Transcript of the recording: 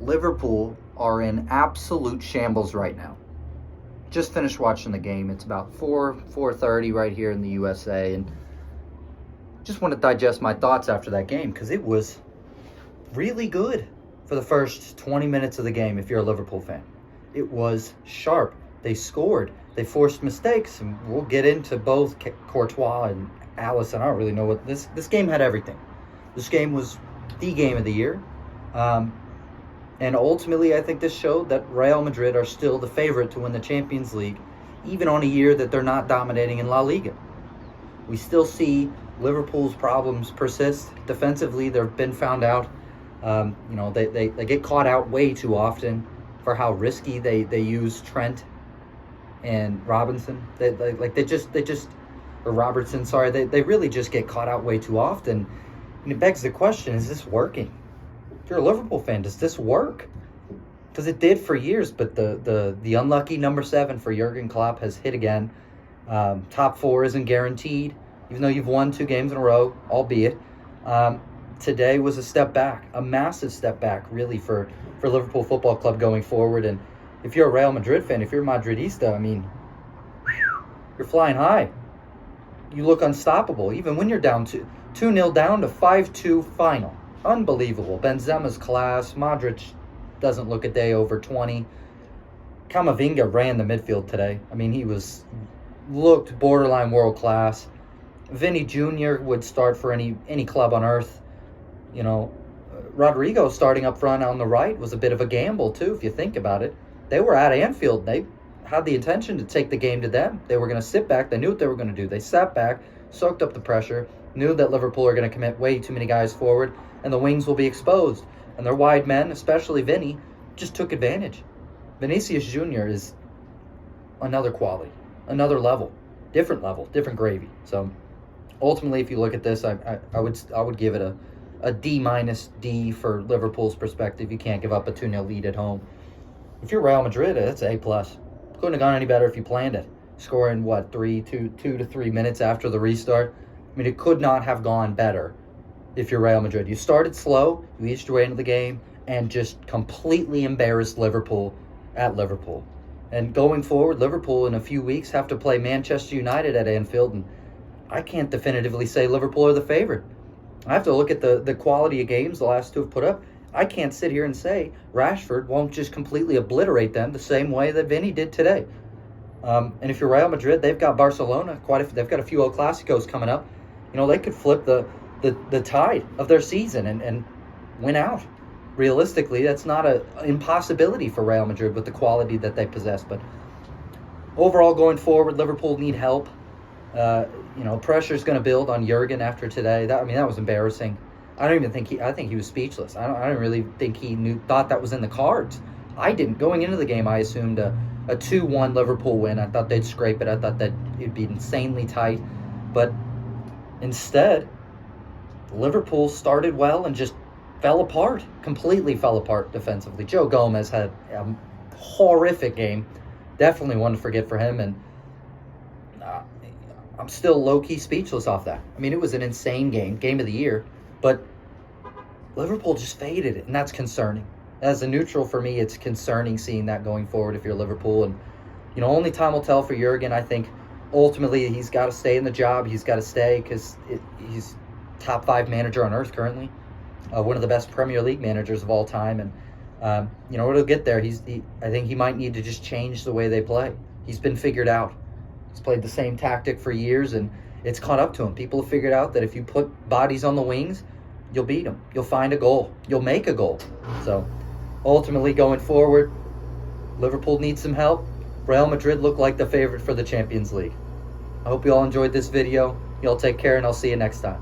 Liverpool are in absolute shambles right now. Just finished watching the game. It's about 4:30 right here in the USA, and just want to digest my thoughts after that game because it was really good for the first 20 minutes of the game if you're a Liverpool fan. It was sharp. They scored. They forced mistakes, and we'll get into both Courtois and Allison. I don't really know what this game had everything. This game was the game of the year. And ultimately, I think this showed that Real Madrid are still the favorite to win the Champions League, even on a year that they're not dominating in La Liga. We still see Liverpool's problems persist. Defensively, they've been found out. They get caught out way too often for how risky they use Trent and Robinson. Robertson, sorry. They really just get caught out way too often. And it begs the question, is this working? If you're a Liverpool fan, does this work? Because it did for years, but the unlucky number 7 for Jurgen Klopp has hit again. Top 4 isn't guaranteed, even though you've won 2 games in a row, albeit. Today was a step back, a massive step back, really, for Liverpool Football Club going forward. And if you're a Real Madrid fan, if you're Madridista, I mean, you're flying high. You look unstoppable, even when you're down 2-0 down to 5-2 final. Unbelievable. Benzema's class. Modric doesn't look a day over 20. Camavinga ran the midfield today. I mean, he looked borderline world class. Vinny Jr. would start for any club on earth. You know, Rodrigo starting up front on the right was a bit of a gamble too, if you think about it. They were at Anfield. They had the intention to take the game to them. They were going to sit back. They knew what they were going to do. They sat back, soaked up the pressure, knew that Liverpool are going to commit way too many guys forward, and the wings will be exposed. And their wide men, especially Vinny, just took advantage. Vinicius Jr. is another quality, another level, different gravy. So ultimately, if you look at this, I would give it a D- for Liverpool's perspective. You can't give up a 2-0 lead at home. If you're Real Madrid, that's A+. Couldn't have gone any better if you planned it. Scoring, 2 to 3 minutes after the restart. I mean, it could not have gone better if you're Real Madrid. You started slow, you eased your way into the game, and just completely embarrassed Liverpool at Liverpool. And going forward, Liverpool in a few weeks have to play Manchester United at Anfield, and I can't definitively say Liverpool are the favorite. I have to look at the quality of games the last 2 have put up. I can't sit here and say Rashford won't just completely obliterate them the same way that Vinny did today. And if you're Real Madrid, they've got Barcelona. They've got a few El Clásicos coming up. You know, they could flip the tide of their season and win out. Realistically, that's not an impossibility for Real Madrid with the quality that they possess. But overall, going forward, Liverpool need help. Pressure's going to build on Jurgen after today. That was embarrassing. I think he was speechless. I don't really think he thought that was in the cards. I didn't. Going into the game, I assumed a 2-1 Liverpool win. I thought they'd scrape it. I thought that it'd be insanely tight. But instead, Liverpool started well and just completely fell apart defensively. Joe Gomez had a horrific game. Definitely one to forget for him. And I'm still low-key speechless off that. I mean, it was an insane game of the year. But Liverpool just faded it, and that's concerning. As a neutral, for me, it's concerning seeing that going forward if you're Liverpool. And, only time will tell for Jurgen. I think ultimately he's got to stay in the job. He's got to stay because he's top 5 manager on earth currently. One of the best Premier League managers of all time. And, it'll get there. I think he might need to just change the way they play. He's been figured out. He's played the same tactic for years, and it's caught up to him. People have figured out that if you put bodies on the wings, you'll beat them. You'll find a goal. You'll make a goal. So, ultimately, going forward, Liverpool needs some help. Real Madrid look like the favorite for the Champions League. I hope you all enjoyed this video. You all take care, and I'll see you next time.